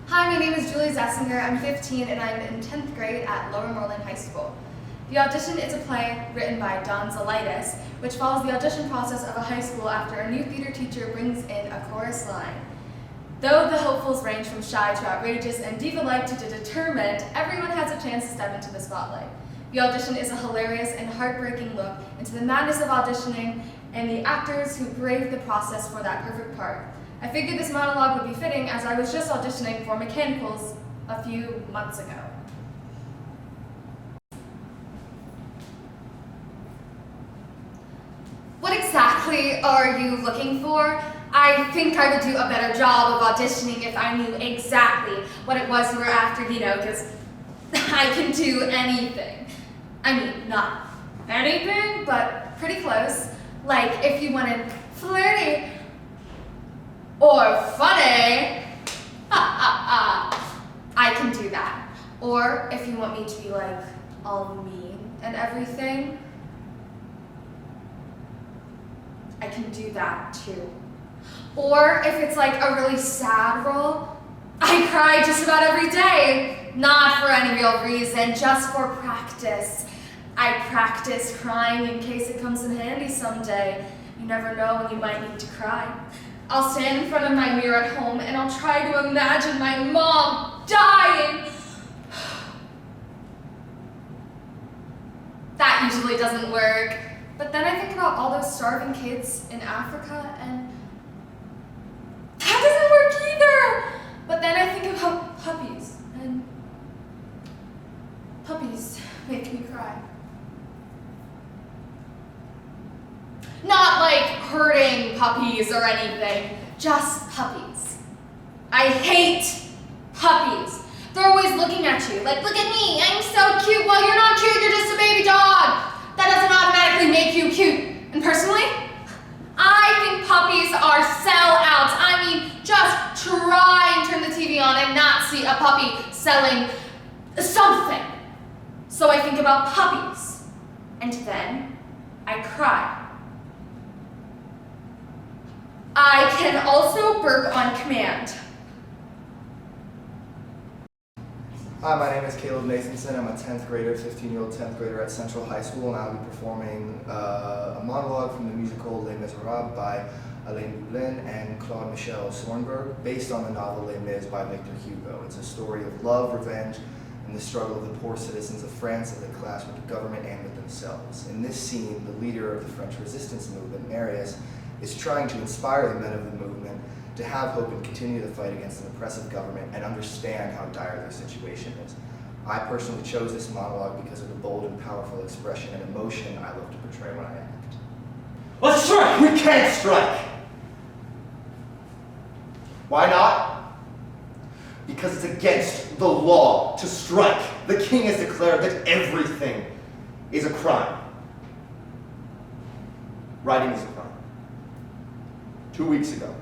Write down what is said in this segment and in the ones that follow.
Hi, my name is Zesinger. I'm 15 and I'm in 10th grade at Lower Moreland High School. The Audition is a play written by Don Zelitis, which follows the audition process of a high school after a new theater teacher brings in a chorus line. Though the hopefuls range from shy to outrageous and diva-like to determined, everyone has a chance to step into the spotlight. The Audition is a hilarious and heartbreaking look into the madness of auditioning and the actors who brave the process for that perfect part. I figured this monologue would be fitting as I was just auditioning for mechanicals a few months ago. What exactly are you looking for? I think I would do a better job of auditioning if I knew exactly what it was you were after, because I can do anything. I mean, not anything, but pretty close. Like if you wanted flirty or funny, I can do that. Or if you want me to be like all mean and everything, I can do that too. Or if it's like a really sad role, I cry just about every day. Not for any real reason, just for practice. I practice crying in case it comes in handy someday. You never know when you might need to cry. I'll stand in front of my mirror at home and I'll try to imagine my mom dying. That usually doesn't work. But then I think about all those starving kids in Africa and that doesn't work either. But then I think about puppies and puppies make me cry. Not like hurting puppies or anything, just puppies. I hate puppies. They're always looking at you like, look at me, I'm so cute. Well, you're not cute, you're just a baby dog. That doesn't automatically make you cute. And personally, I think puppies are sellouts. I mean, just try and turn the TV on and not see a puppy selling something. So I think about puppies, and then I cry. I can also burp on command. Hi, my name is Nathanson. I'm a 10th grader, 15-year-old 10th grader at Central High School, and I'll be performing a monologue from the musical Les Miserables by Alain Boulin and Claude Michel Sornberg, based on the novel Les Mis by Victor Hugo. It's a story of love, revenge, and the struggle of the poor citizens of France as they clash with the government and with themselves. In this scene, the leader of the French resistance movement, Marius, is trying to inspire the men of the movement to have hope and continue the fight against an oppressive government and understand how dire their situation is. I personally chose this monologue because of the bold and powerful expression and emotion I love to portray when I act. Let's strike! We can't strike! Why not? Because it's against the law to strike. The king has declared that everything is a crime. Writing is a crime. 2 weeks ago,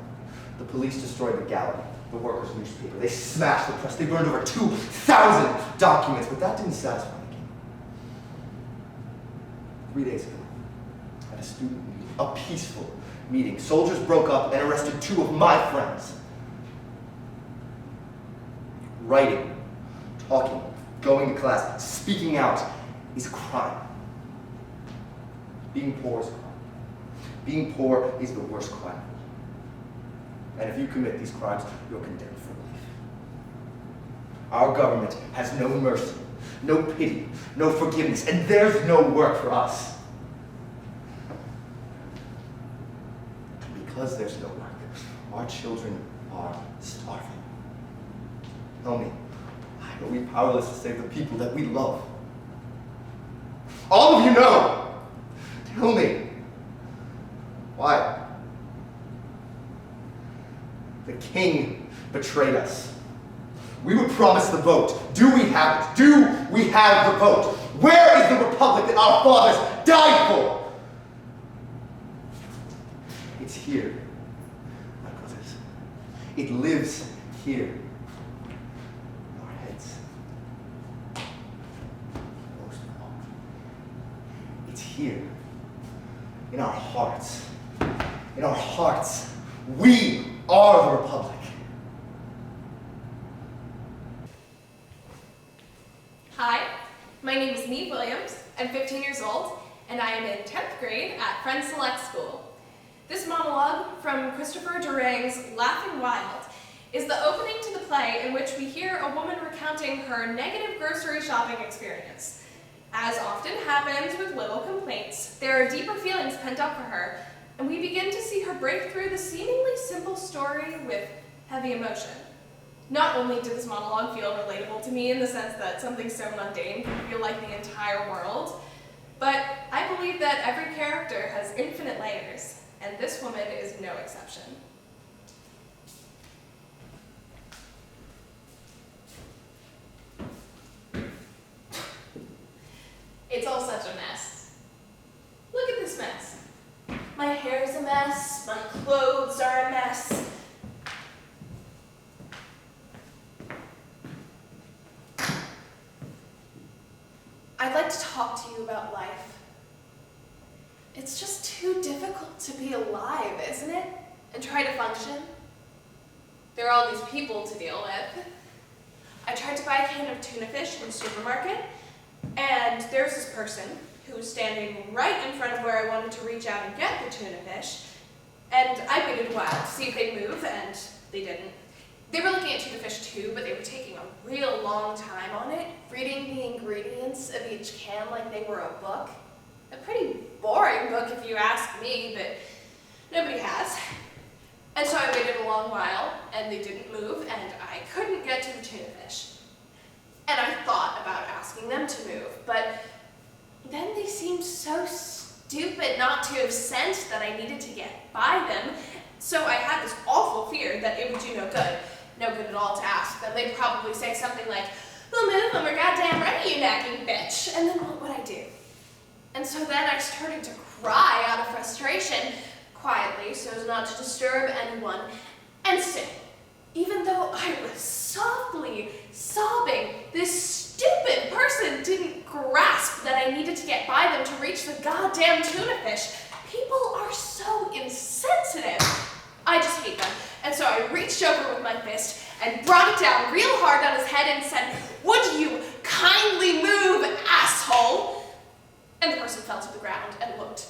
the police destroyed the Gallery, the workers' newspaper. They smashed the press. They burned over 2,000 documents, but that didn't satisfy the king. 3 days ago, at a student meeting, a peaceful meeting, soldiers broke up and arrested 2 of my friends. Writing, talking, going to class, speaking out is a crime. Being poor is a crime. Being poor is the worst crime. And if you commit these crimes, you're condemned for life. Our government has no mercy, no pity, no forgiveness, and there's no work for us. And because there's no work, our children are starving. Tell me, why are we powerless to save the people that we love? All of you know! Tell me, why? The king betrayed us. We were promised the vote. Do we have it? Do we have the vote? Where is the republic that our fathers died for? It's here, my brothers. It lives here. In our heads. Most of all, it's here. In our hearts. In our hearts. We are the republic. My name is Niamh Williams. I'm 15 years old, and I am in 10th grade at Friends Select School. This monologue from Christopher Durang's Laughing Wild is the opening to the play in which we hear a woman recounting her negative grocery shopping experience. As often happens with little complaints, there are deeper feelings pent up for her, and we begin to see her break through the seemingly simple story with heavy emotion. Not only did this monologue feel relatable to me in the sense that something so mundane can feel like the entire world, but I believe that every character has infinite layers, and this woman is no exception. It's all such a mess. Look at this mess. My hair's a mess, my clothes are a mess. I'd like to talk to you about life. It's just too difficult to be alive, isn't it? And try to function. There are all these people to deal with. I tried to buy a can of tuna fish in the supermarket, and there's this person who was standing right in front of where I wanted to reach out and get the tuna fish, and I waited a while to see if they'd move, and they didn't. They were looking at tuna fish too, but they were taking a real long time on it, reading the ingredients of each can like they were a book. A pretty boring book if you ask me, but nobody has. And so I waited a long while, and they didn't move, and I couldn't get to the tuna fish. And I thought about asking them to move, but then they seemed so stupid not to have sensed that I needed to get by them, so I had this awful fear that it would do no good. No good at all to ask them. They'd probably say something like, "We'll move when we're goddamn ready, you nagging bitch." And then what would I do? And so then I started to cry out of frustration, quietly, so as not to disturb anyone, and still, even though I was softly sobbing, this stupid person didn't grasp that I needed to get by them to reach the goddamn tuna fish. People are so insensitive. I just hate them. And so I reached over with my fist and brought it down real hard on his head and said, "Would you kindly move, asshole?" And the person fell to the ground and looked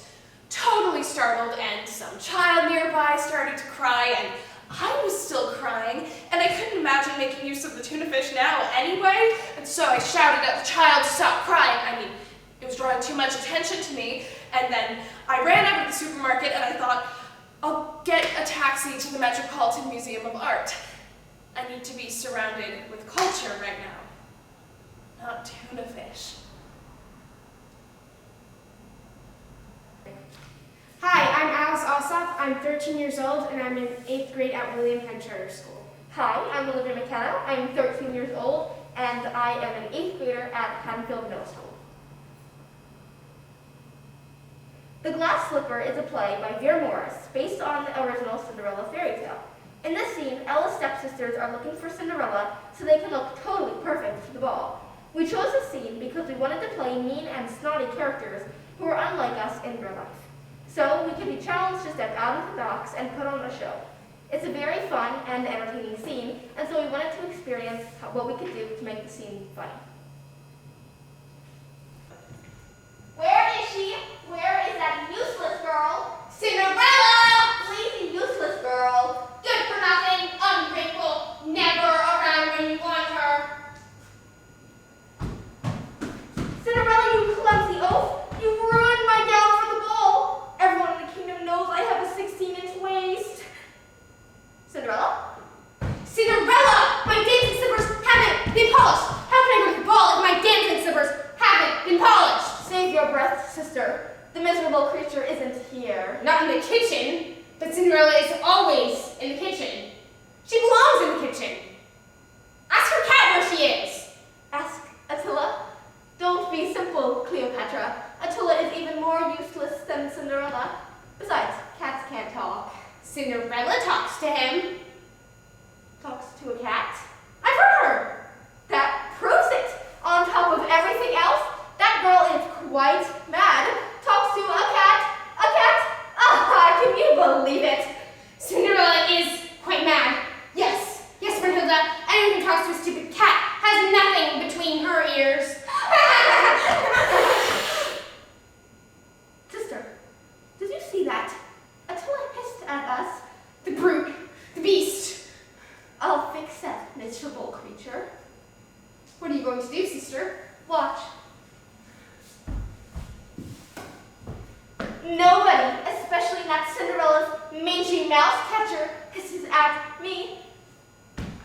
totally startled, and some child nearby started to cry, and I was still crying, and I couldn't imagine making use of the tuna fish now anyway, and so I shouted at the child to stop crying. I mean, it was drawing too much attention to me, and then I ran out of the supermarket, and I thought, I'll get a taxi to the Metropolitan Museum of Art. I need to be surrounded with culture right now, not tuna fish. Hi, I'm Allsopp. I'm 13 years old, and I'm in 8th grade at William Penn Charter School. Hi, I'm Olivia McKenna. I'm 13 years old, and I am an 8th grader at Haddonfield Middle School. The Glass Slipper is a play by Vera Morris, based on the original Cinderella fairy tale. In this scene, Ella's stepsisters are looking for Cinderella so they can look totally perfect for the ball. We chose this scene because we wanted to play mean and snotty characters who are unlike us in real life. So we could be challenged to step out of the box and put on a show. It's a very fun and entertaining scene, and so we wanted to experience what we could do to make the scene funny. Where is she? Where is that useless girl? Cinderella! Lazy, useless girl. Good for nothing, ungrateful, never around when you want her. Cinderella, you clumsy oaf! You've ruined my gown for the ball! Everyone in the kingdom knows I have a 16-inch waist. Cinderella? Cinderella! My dancing slippers haven't been polished. How can I go to the ball if my dancing slippers haven't been polished? Save your breath, sister. The miserable creature isn't here. Not in the kitchen, but Cinderella is always in the kitchen. She belongs in the kitchen. Ask her cat where she is. Ask Attila. Don't be simple, Cleopatra. Attila is even more useless than Cinderella. Besides, cats can't talk. Cinderella talks to him. Talks to a cat? I've heard her! That proves it! On top of everything else, that girl is quite mad. Talks to a cat. A cat? Ah, can you believe it? Cinderella is quite mad. Yes, Brunhilde, anyone who talks to a stupid cat has nothing between her ears. mouse catcher hisses at me.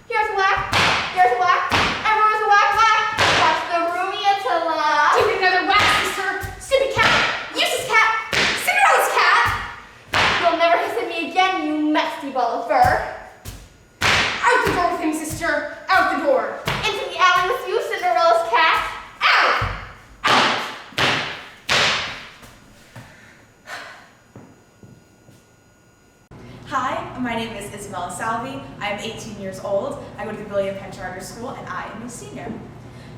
Here's a whack, there's a whack, everyone's a whack whack. That's the roomia to laugh. Give me another whack, sister. Stupid cat. Useless cat. Cinderella's cat. You'll never hiss at me again, you musty ball of fur. Out the door with him, sister. Out the door. Into the alley with you, Cinderella's cat. Out! Hi, my name is Isabella Salvi. I am 18 years old. I go to the William Penn Charter School, and I am a senior.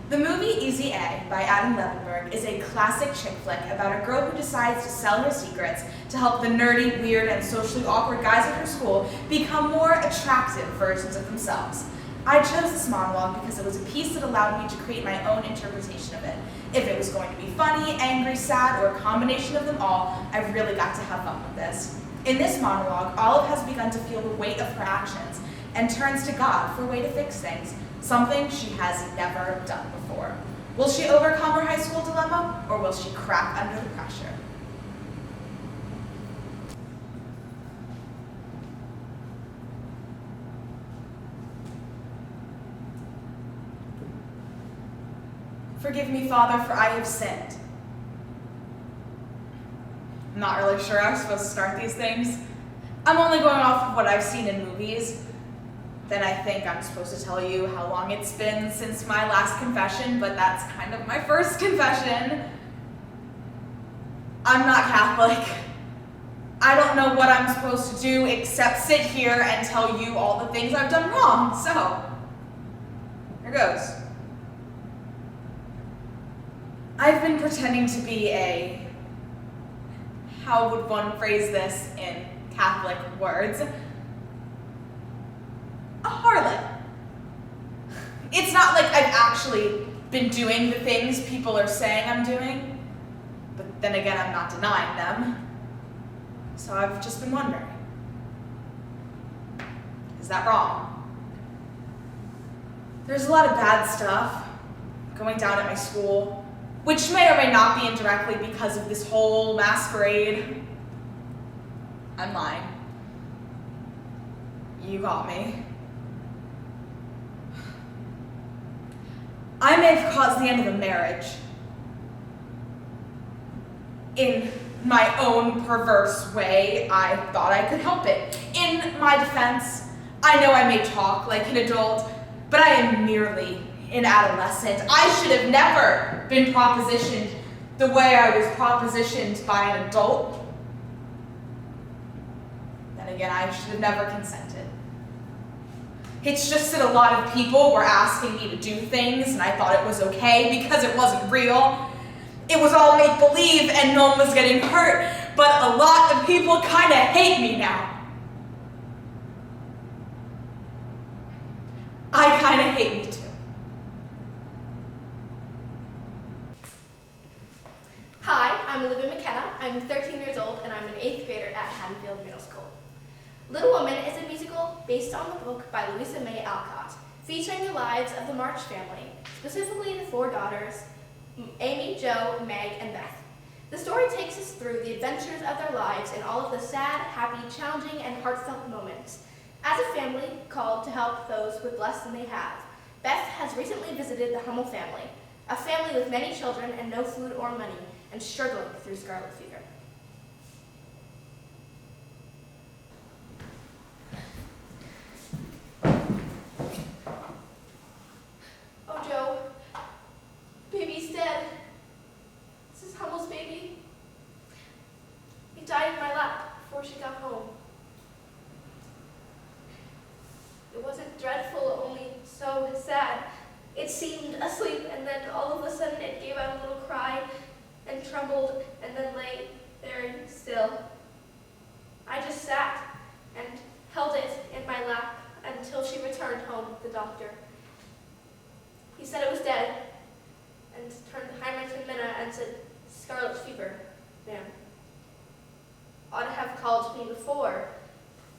The movie Easy A by Mira LeVine is a classic chick flick about a girl who decides to sell her secrets to help the nerdy, weird, and socially awkward guys at her school become more attractive versions of themselves. I chose this monologue because it was a piece that allowed me to create my own interpretation of it. If it was going to be funny, angry, sad, or a combination of them all, I really got to have fun with this. In this monologue, Olive has begun to feel the weight of her actions and turns to God for a way to fix things, something she has never done before. Will she overcome her high school dilemma, or will she crack under the pressure? Forgive me, Father, for I have sinned. I'm not really sure how I'm supposed to start these things. I'm only going off of what I've seen in movies. Then I think I'm supposed to tell you how long it's been since my last confession, but that's kind of my first confession. I'm not Catholic. I don't know what I'm supposed to do except sit here and tell you all the things I've done wrong, so here goes. I've been pretending to be a, how would one phrase this in Catholic words? A harlot. It's not like I've actually been doing the things people are saying I'm doing, but then again, I'm not denying them. So I've just been wondering, is that wrong? There's a lot of bad stuff going down at my school, which may or may not be indirectly because of this whole masquerade. I'm lying. You got me. I may have caused the end of a marriage. In my own perverse way, I thought I could help it. In my defense, I know I may talk like an adult, but I am merely an adolescent. I should have never been propositioned the way I was propositioned by an adult. Then again, I should have never consented. It's just that a lot of people were asking me to do things, and I thought it was okay because it wasn't real. It was all make-believe, and no one was getting hurt, but a lot of people kind of hate me now. I kind of hate me too. Hi, I'm Olivia McKenna. I'm 13 years old and I'm an 8th grader at Haddonfield Middle School. Little Woman is a musical based on the book by Louisa May Alcott, featuring the lives of the March family, specifically the 4 daughters, Amy, Jo, Meg, and Beth. The story takes us through the adventures of their lives and all of the sad, happy, challenging, and heartfelt moments. As a family called to help those with less than they have, Beth has recently visited the Hummel family, a family with many children and no food or money, and struggling through scarlet fever. Oh, Joe, baby's dead. This is Hummel's baby. He died in my lap before she got home. It wasn't dreadful, only so sad. It seemed asleep, and then all of a sudden it gave out a little cry and trembled, and then lay very still. I just sat and held it in my lap until she returned home with the doctor. He said it was dead, and turned to Heinrich and Minna and said, "Scarlet fever, ma'am." Ought to have called me before.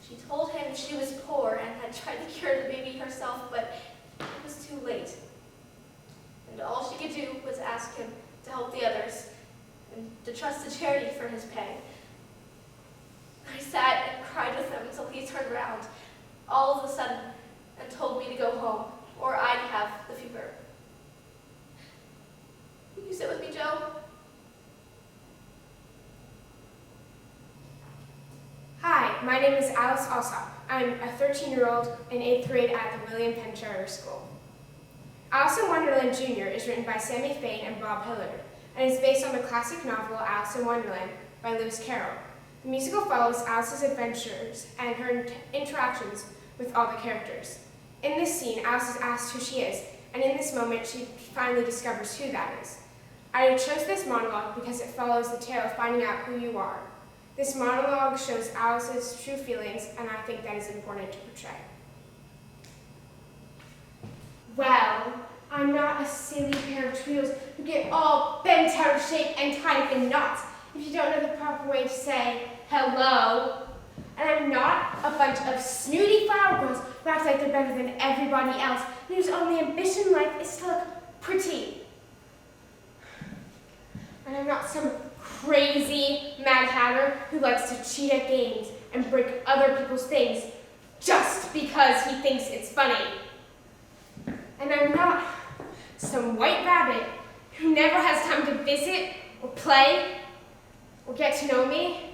She told him she was poor and had tried to cure the baby herself, but it was too late. And all she could do was ask him to help the others and to trust the charity for his pay. I sat and cried with them until turned around all of a sudden and told me to go home, or I'd have the fever. Will you sit with me, Joe? Hi, my name is Allsopp. I'm a 13-year-old in 8th grade at the William Penn Charter School. Alice in Wonderland Jr. is written by Sammy Fain and Bob Hillard, and is based on the classic novel Alice in Wonderland by Lewis Carroll. The musical follows Alice's adventures and her interactions with all the characters. In this scene, Alice is asked who she is, and in this moment, she finally discovers who that is. I chose this monologue because it follows the tale of finding out who you are. This monologue shows Alice's true feelings, and I think that is important to portray. Well, I'm not a silly pair of tweedles who get all bent out of shape and tied up in knots if you don't know the proper way to say hello. And I'm not a bunch of snooty flower girls who act like they're better than everybody else and whose only ambition in life is to look pretty. And I'm not some crazy Mad Hatter who likes to cheat at games and break other people's things just because he thinks it's funny. And I'm not some white rabbit who never has time to visit or play or get to know me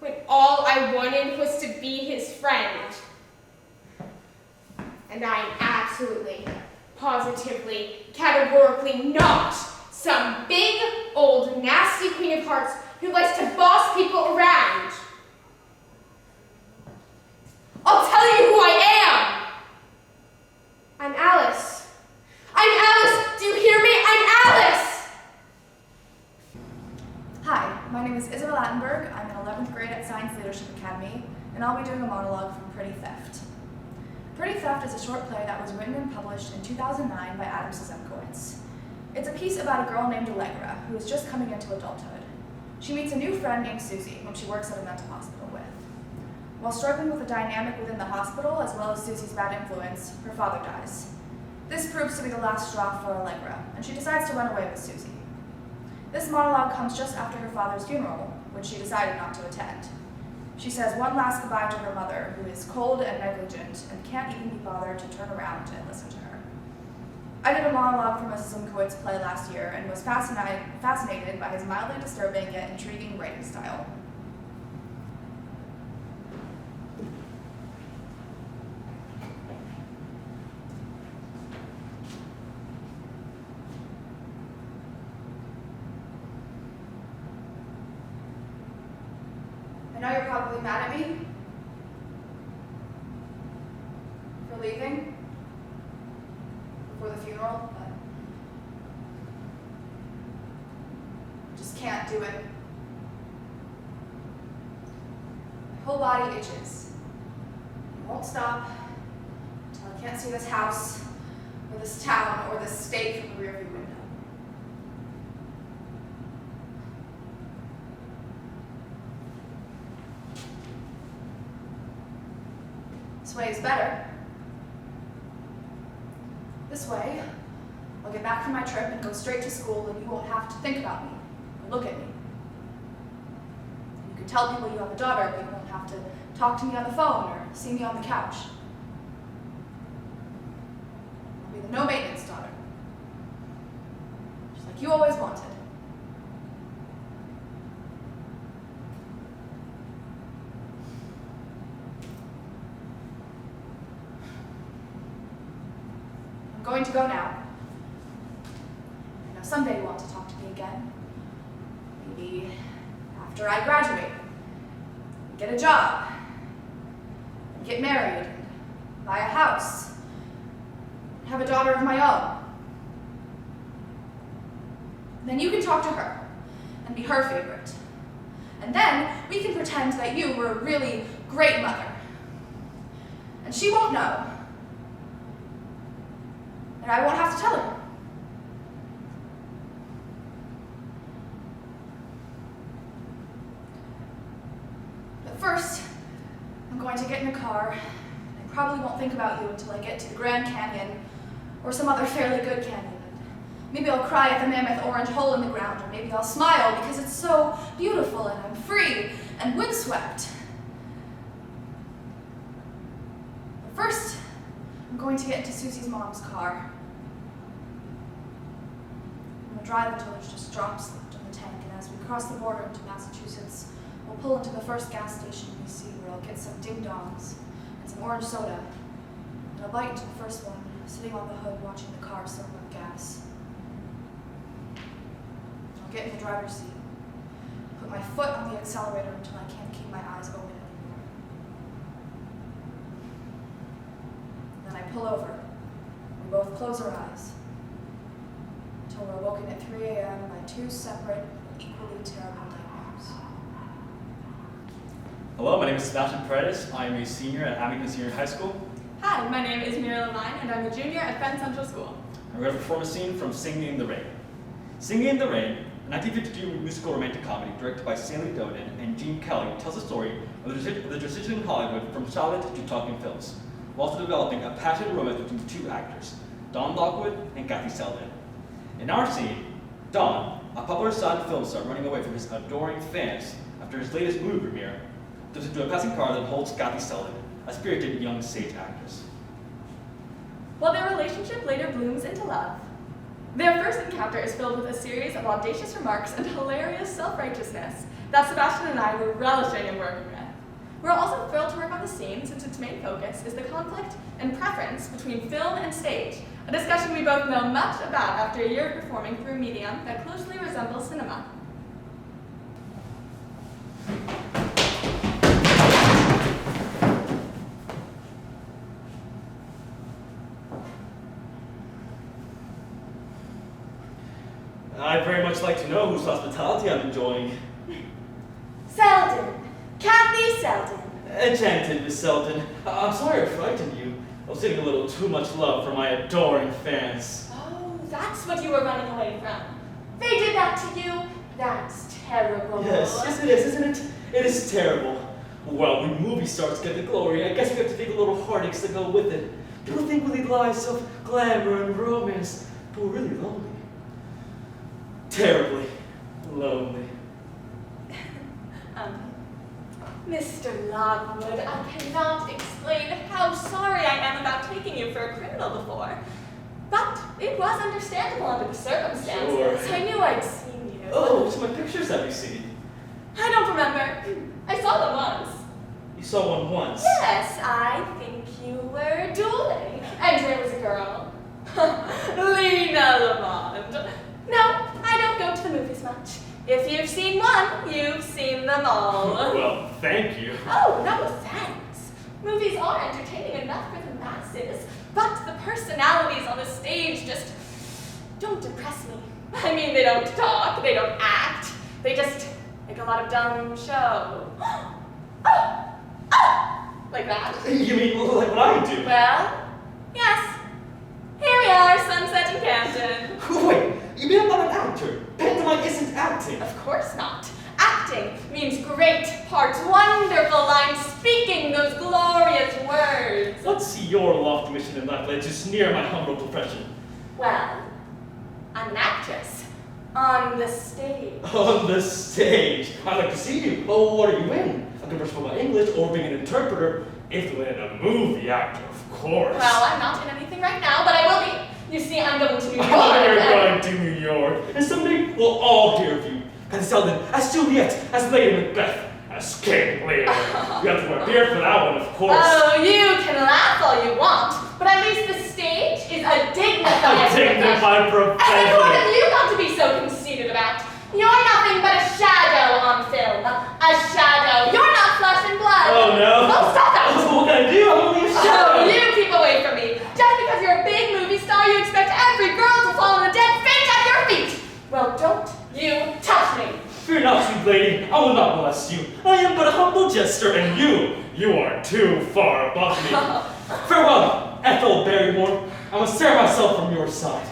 when all I wanted was to be his friend. And I am absolutely, positively, categorically not some big, old, nasty queen of hearts who likes to boss people around. I'll tell you who I am! I'm Alice. I'm Alice! Do you hear me? I'm Alice! Hi, my name is Isabel Attenberg. I'm in 11th grade at Science Leadership Academy, and I'll be doing a monologue from Pretty Theft. Pretty Theft is a short play that was written and published in 2009 by Adam Zesinger. It's a piece about a girl named Allegra who is just coming into adulthood. She meets a new friend named Susie, whom she works at a mental hospital with. While struggling with the dynamic within the hospital, as well as Susie's bad influence, her father dies. This proves to be the last straw for Allegra, and she decides to run away with Susie. This monologue comes just after her father's funeral, which she decided not to attend. She says one last goodbye to her mother, who is cold and negligent and can't even be bothered to turn around and listen to her. I did a monologue for Mrs. Zesinger play last year and was fascinated by his mildly disturbing yet intriguing writing style. I know you're probably mad at me for leaving before the funeral, but I just can't do it. My whole body itches. It won't stop until I can't see this house, or this town, or this state from the rearview window. This way is better. This way, I'll get back from my trip and go straight to school, and you won't have to think about me or look at me. You can tell people you have a daughter, but you won't have to talk to me on the phone or see me on the couch. I'll be the no-maintenance daughter, just like you always wanted. I'm going to go now. I know someday you want to talk to me again. Maybe after I graduate, get a job, get married, buy a house, have a daughter of my own. Then you can talk to her and be her favorite. And then we can pretend that you were a really great mother. And she won't know. And I won't have to tell her. But first, I'm going to get in the car. I probably won't think about you until I get to the Grand Canyon or some other fairly good canyon. Maybe I'll cry at the mammoth orange hole in the ground, or maybe I'll smile because it's so beautiful and I'm free and windswept. First, I'm going to get into Susie's mom's car. I'm gonna drive until there's just drops left in the tank, and as we cross the border into Massachusetts, we'll pull into the first gas station we see, where I'll get some ding-dongs and some orange soda. And I'll bite into the first one, sitting on the hood watching the car serve up gas. I'll get in the driver's seat, put my foot on the accelerator until I can't keep my eyes open anymore. Then I pull over. We both close our eyes until we're woken at 3 a.m. by two separate, equally terrible nightmares. Hello, my name is Sebastian Paredes. I am a senior at Abington Senior High School. Hi, my name is Mira LeVine, and I'm a junior at Penn Central School. And we're going to perform a scene from Singing in the Rain. Singing in the Rain, a 1952 musical romantic comedy directed by Stanley Donen and Gene Kelly, tells the story of the transition in Hollywood from silent to talking films, while also developing a passionate romance between two actors, Don Lockwood and Kathy Selden. In our scene, Don, a popular silent film star running away from his adoring fans after his latest movie premiere, jumps into a passing car that holds Kathy Selden, a spirited young stage actress. While their relationship later blooms into love, their first encounter is filled with a series of audacious remarks and hilarious self-righteousness that Sebastian and I were relishing in working with. We're also thrilled to work on the scene since its main focus is the conflict and preference between film and stage, a discussion we both know much about after a year of performing through a medium that closely resembles cinema. I'd very much like to know whose hospitality I'm enjoying. Selden! Kathy Selden! Enchanted, Miss Selden. I'm sorry I frightened you. I was getting a little too much love from my adoring fans. Oh, that's what you were running away from. They did that to you? That's terrible. Yes, it is, isn't it? It is terrible. Well, when movie stars get the glory, I guess we have to take a little heartaches to go with it. People think we lead lives of glamour and romance, but we're really lonely. Terribly lonely. Mr. Lockwood, I cannot explain how sorry I am about taking you for a criminal before. But it was understandable under the circumstances. Sure. I knew I'd seen you. Oh, so my pictures have you seen? I don't remember. I saw them once. You saw one once? Yes, I think you were dueling. And there was a girl. Lena Lamond. No, I don't go to the movies much. If you've seen one, you've seen them all. Well, thank you. Oh, no thanks. Movies are entertaining enough for the masses, but the personalities on the stage just don't impress me. I mean, they don't talk, they don't act, they just make a lot of dumb show. Like that. You mean like what I do? Well, yes. Here we are, sunset in Camden. Wait, you mean I'm not an actor? Pantomime isn't acting. Of course not. Acting means great parts, wonderful lines, speaking those glorious words. What's your lofty mission in life led to sneer my humble profession? Well, I'm an actress. On the stage. On the stage? I'd like to see you. Oh, what are you in? A conversion my English or being an interpreter? If you in a movie actor, of course. Well, I'm not in anything right now, but I will be. You see, I'm going to New York. Oh, you're going to New York. And someday we'll all hear of you. Kathy Selden, as Juliet, as Lady Macbeth, as King Lear. You have to wear a beard for that one, of course. Oh, you can laugh all you want, but at least the stage is a dignified profession. Dignified profession. And what have you got to be so conceited about? You're nothing but a shadow on film. A shadow. You're not flesh and blood. Oh, no. Oh, stop that. What can I do? I'm only a shadow. Oh, you keep away from me. Just because you're a big movie star, you expect every girl to fall in a dead faint at your feet. Well, don't you touch me. Fear not, sweet lady. I will not molest you. I am but a humble jester, and you are too far above me. Farewell, Ethel Barrymore. I must tear myself from your side.